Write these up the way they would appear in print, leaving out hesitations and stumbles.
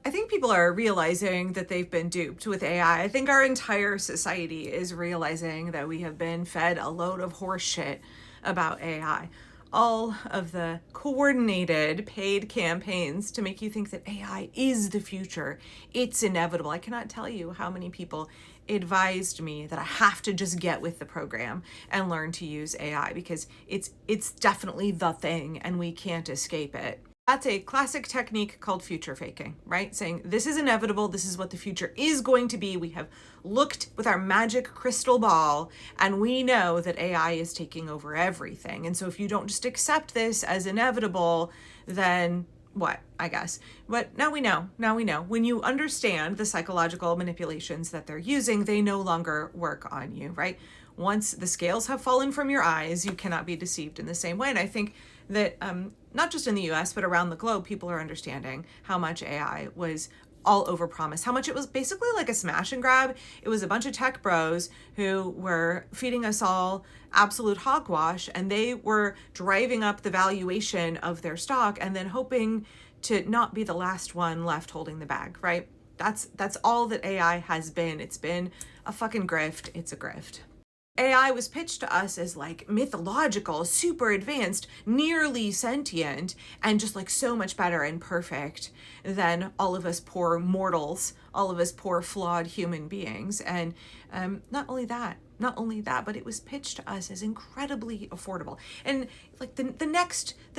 I think people are realizing that they've been duped with AI. I think our entire society is realizing that we have been fed a load of horse shit about AI. All of the coordinated paid campaigns to make you think that AI is the future. It's inevitable. I cannot tell you how many people advised me that I have to just get with the program and learn to use AI because it's definitely the thing and we can't escape it. That's a classic technique called future faking, right? Saying this is inevitable, this is what the future is going to be. We have looked with our magic crystal ball and we know that AI is taking over everything. And so if you don't just accept this as inevitable, then what, I guess. But now we know. When you understand the psychological manipulations that they're using, they no longer work on you, right? Once the scales have fallen from your eyes, you cannot be deceived in the same way. And I think that not just in the US, but around the globe, people are understanding how much AI was all over promise, how much it was basically like a smash and grab. It was a bunch of tech bros who were feeding us all absolute hogwash, and they were driving up the valuation of their stock and then hoping to not be the last one left holding the bag, right? That's all that AI has been. It's been a fucking grift. It's a grift. AI was pitched to us as like mythological, super advanced, nearly sentient, and just like so much better and perfect than all of us poor mortals, all of us poor flawed human beings. And not only that, but it was pitched to us as incredibly affordable and like the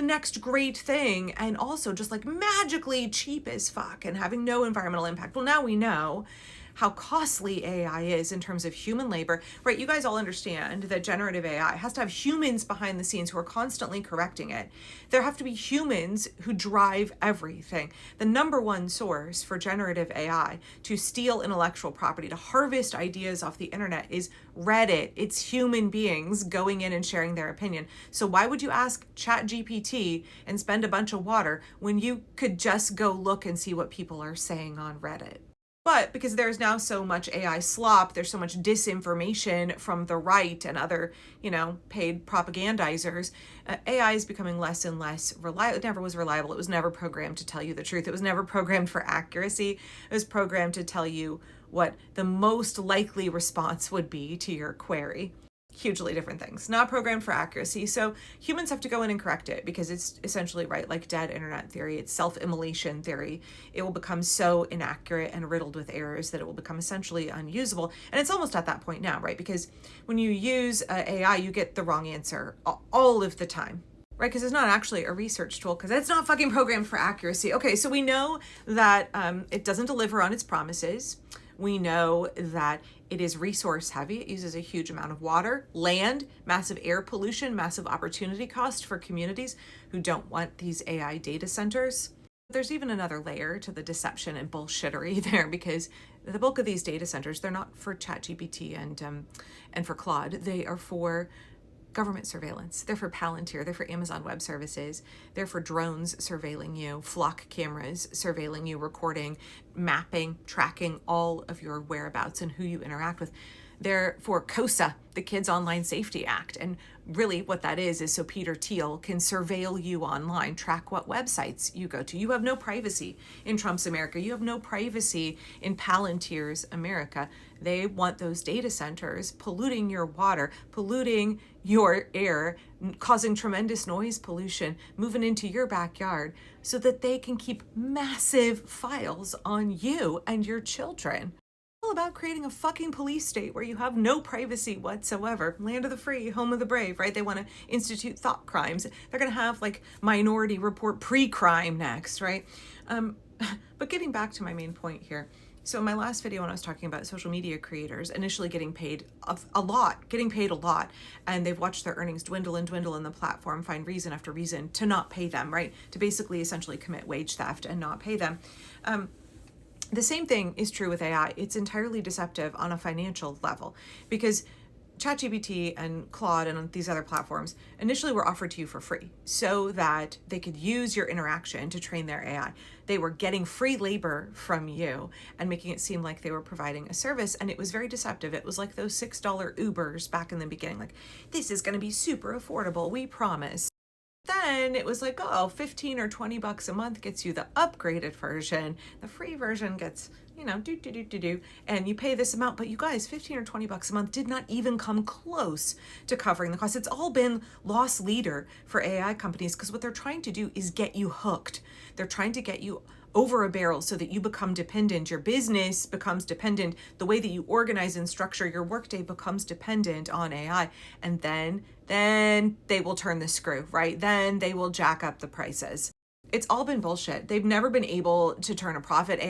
next great thing, and also just like magically cheap as fuck and having no environmental impact. Well, now we know how costly AI is in terms of human labor, right? You guys all understand that generative AI has to have humans behind the scenes who are constantly correcting it. There have to be humans who drive everything. The number one source for generative AI to steal intellectual property, to harvest ideas off the internet is Reddit. It's human beings going in and sharing their opinion. So why would you ask ChatGPT and spend a bunch of water when you could just go look and see what people are saying on Reddit? But because there's now so much AI slop, there's so much disinformation from the right and other, paid propagandizers, AI is becoming less and less reliable. It never was reliable. It was never programmed to tell you the truth. It was never programmed for accuracy. It was programmed to tell you what the most likely response would be to your query. Hugely different things, not programmed for accuracy. So humans have to go in and correct it because it's essentially, right, like dead internet theory. It's self-immolation theory. It will become so inaccurate and riddled with errors that it will become essentially unusable. And it's almost at that point now, right? Because when you use AI, you get the wrong answer all of the time. Right, because it's not actually a research tool because it's not fucking programmed for accuracy. Okay, so we know that it doesn't deliver on its promises. We know that it is resource heavy. It uses a huge amount of water, land, massive air pollution, massive opportunity cost for communities who don't want these AI data centers. There's even another layer to the deception and bullshittery there, because the bulk of these data centers, they're not for ChatGPT and for Claude. They are for government surveillance. They're for Palantir. They're for Amazon Web Services. They're for drones surveilling you, flock cameras surveilling you, recording, mapping, tracking all of your whereabouts and who you interact with. They're for COSA, the Kids Online Safety Act. And really what that is so Peter Thiel can surveil you online, track what websites you go to. You have no privacy in Trump's America. You have no privacy in Palantir's America. They want those data centers polluting your water, polluting your air, causing tremendous noise pollution, moving into your backyard so that they can keep massive files on you and your children. About creating a fucking police state where you have no privacy whatsoever. Land of the free, home of the brave, right? They want to institute thought crimes. They're going to have like Minority Report pre-crime next, right? But getting back to my main point here. So in my last video, when I was talking about social media creators initially getting paid a lot, and they've watched their earnings dwindle and the platform find reason after reason to not pay them, right? To basically essentially commit wage theft and not pay them. The same thing is true with AI. It's entirely deceptive on a financial level because ChatGPT and Claude and these other platforms initially were offered to you for free so that they could use your interaction to train their AI. They were getting free labor from you and making it seem like they were providing a service, and it was very deceptive. It was like those $6 Ubers back in the beginning, like, this is going to be super affordable, we promise. then it was like, oh, 15 or 20 bucks a month gets you the upgraded version. The free version gets, and you pay this amount. But you guys, 15 or 20 bucks a month did not even come close to covering the cost. It's all been loss leader for AI companies, because what they're trying to do is get you hooked. They're trying to get you over a barrel so that you become dependent. Your business becomes dependent. The way that you organize and structure your workday becomes dependent on AI. And then they will turn the screw, right? Then they will jack up the prices. It's all been bullshit. They've never been able to turn a profit.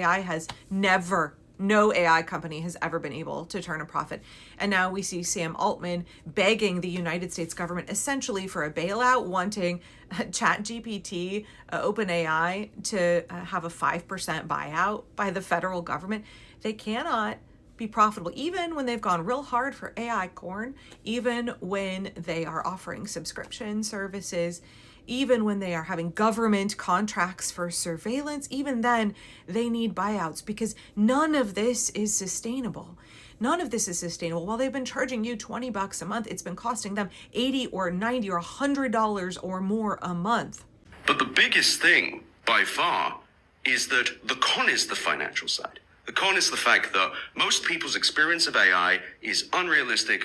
No AI company has ever been able to turn a profit. And now we see Sam Altman begging the United States government essentially for a bailout, wanting ChatGPT, OpenAI, to have a 5% buyout by the federal government. They cannot be profitable, even when they've gone real hard for AI corn, even when they are offering subscription services, even when they are having government contracts for surveillance. Even then, they need buyouts, because none of this is sustainable. None of this is sustainable. While they've been charging you 20 bucks a month, it's been costing them $80 or $90 or $100 or more a month. But the biggest thing by far is that the con is the financial side. The con is the fact that most people's experience of AI is unrealistic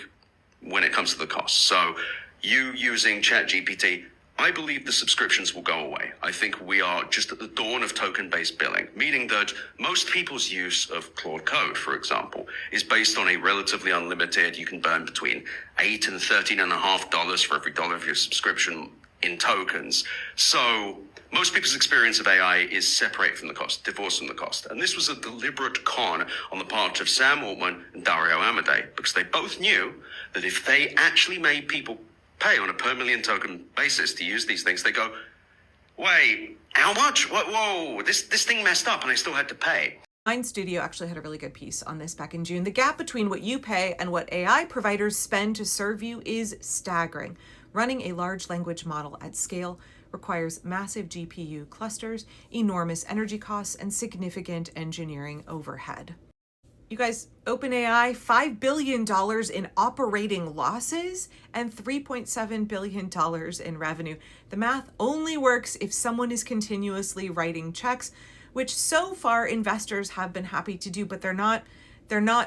when it comes to the cost. So you using ChatGPT, I believe the subscriptions will go away. I think we are just at the dawn of token-based billing, meaning that most people's use of Claude Code, for example, is based on a relatively unlimited, you can burn between $8 and $13.50 for every dollar of your subscription in tokens. So most people's experience of AI is separate from the cost, divorced from the cost. And this was a deliberate con on the part of Sam Altman and Dario Amodei, because they both knew that if they actually made people pay on a per million token basis to use these things, they go, wait, how much? Whoa, this thing messed up and I still had to pay. Mind Studio actually had a really good piece on this back in June. The gap between what you pay and what AI providers spend to serve you is staggering. Running a large language model at scale requires massive GPU clusters, enormous energy costs, and significant engineering overhead. You guys, OpenAI, $5 billion in operating losses and $3.7 billion in revenue. The math only works if someone is continuously writing checks, which so far investors have been happy to do, but they're not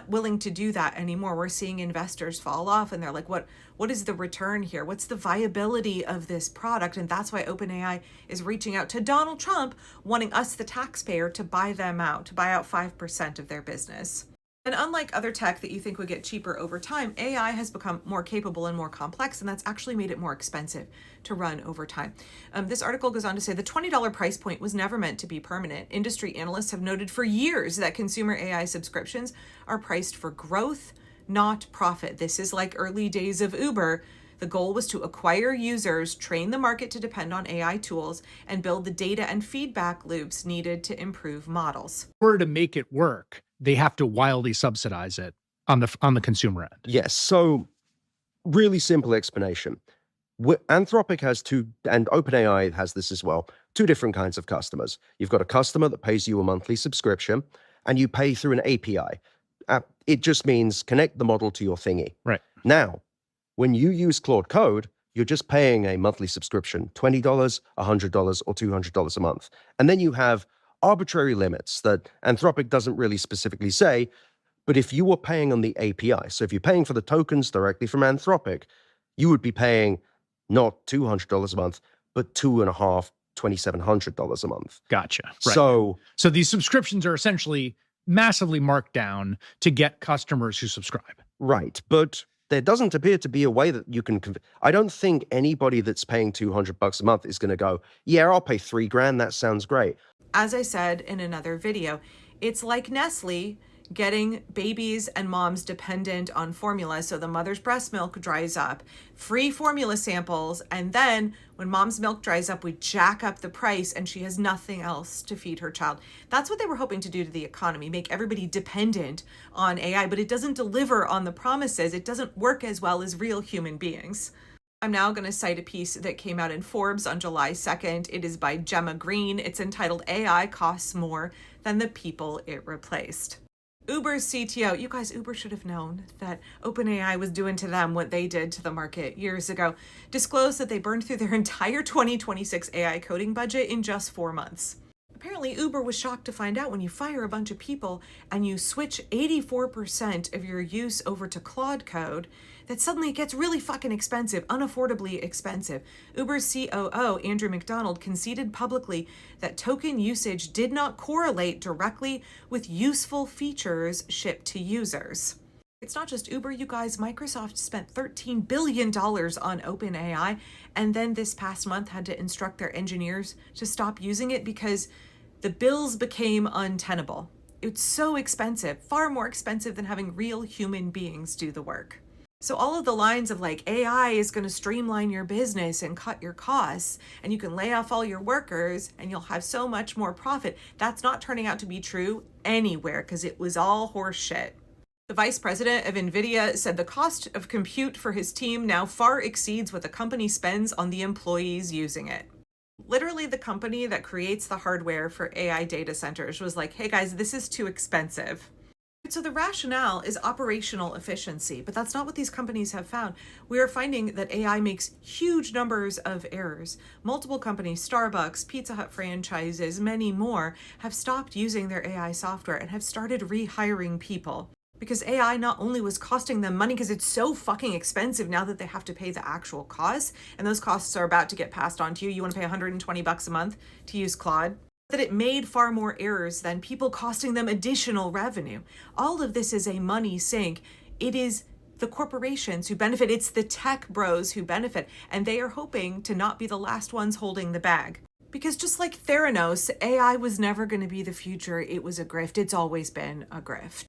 willing to do that anymore. We're seeing investors fall off, and they're like, what is the return here? What's the viability of this product? And that's why OpenAI is reaching out to Donald Trump, wanting us, the taxpayer, to buy them out, to buy out 5% of their business. And unlike other tech that you think would get cheaper over time, AI has become more capable and more complex, and that's actually made it more expensive to run over time. This article goes on to say the $20 price point was never meant to be permanent. Industry analysts have noted for years that consumer AI subscriptions are priced for growth, not profit. This is like early days of Uber. The goal was to acquire users, train the market to depend on AI tools, and build the data and feedback loops needed to improve models. In order to make it work, they have to wildly subsidize it on the consumer end. Yes. So really simple explanation. Anthropic has two, and OpenAI has this as well, two different kinds of customers. You've got a customer that pays you a monthly subscription, and you pay through an API. It just means connect the model to your thingy. Right. Now, when you use Claude Code, you're just paying a monthly subscription, $20, $100, or $200 a month. And then you have arbitrary limits that Anthropic doesn't really specifically say, but if you were paying on the API, so if you're paying for the tokens directly from Anthropic, you would be paying not $200 a month, but $2,700 a month. Gotcha. Right. So these subscriptions are essentially massively marked down to get customers who subscribe. Right. But there doesn't appear to be a way that you can, I don't think anybody that's paying $200 a month is going to go, yeah, I'll pay $3,000. That sounds great. As I said in another video, it's like Nestle getting babies and moms dependent on formula, so the mother's breast milk dries up, free formula samples, and then when mom's milk dries up, we jack up the price and she has nothing else to feed her child. That's what they were hoping to do to the economy, make everybody dependent on AI, but it doesn't deliver on the promises. It doesn't work as well as real human beings. I'm now going to cite a piece that came out in Forbes on July 2nd. It is by Gemma Green. It's entitled, AI Costs More Than the People It Replaced. Uber's CTO, you guys, Uber should have known that OpenAI was doing to them what they did to the market years ago, disclosed that they burned through their entire 2026 AI coding budget in just 4 months. Apparently, Uber was shocked to find out when you fire a bunch of people and you switch 84% of your use over to Claude code, that suddenly it gets really fucking expensive, unaffordably expensive. Uber's COO, Andrew McDonald, conceded publicly that token usage did not correlate directly with useful features shipped to users. It's not just Uber, you guys. Microsoft spent $13 billion on OpenAI, and then this past month had to instruct their engineers to stop using it because the bills became untenable. It's so expensive, far more expensive than having real human beings do the work. So all of the lines of like AI is going to streamline your business and cut your costs and you can lay off all your workers and you'll have so much more profit, that's not turning out to be true anywhere because it was all horse shit. The vice president of NVIDIA said the cost of compute for his team now far exceeds what the company spends on the employees using it. Literally, the company that creates the hardware for AI data centers was like, hey guys, this is too expensive. So the rationale is operational efficiency, but that's not what these companies have found. We are finding that AI makes huge numbers of errors. Multiple companies, Starbucks, Pizza Hut franchises, many more, have stopped using their AI software and have started rehiring people. Because AI not only was costing them money because it's so fucking expensive now that they have to pay the actual costs, and those costs are about to get passed on to you. You want to pay $120 a month to use Claude? That it made far more errors than people costing them additional revenue. All of this is a money sink. It is the corporations who benefit. It's the tech bros who benefit, and they are hoping to not be the last ones holding the bag. Because just like Theranos, AI was never going to be the future. It was a grift. It's always been a grift.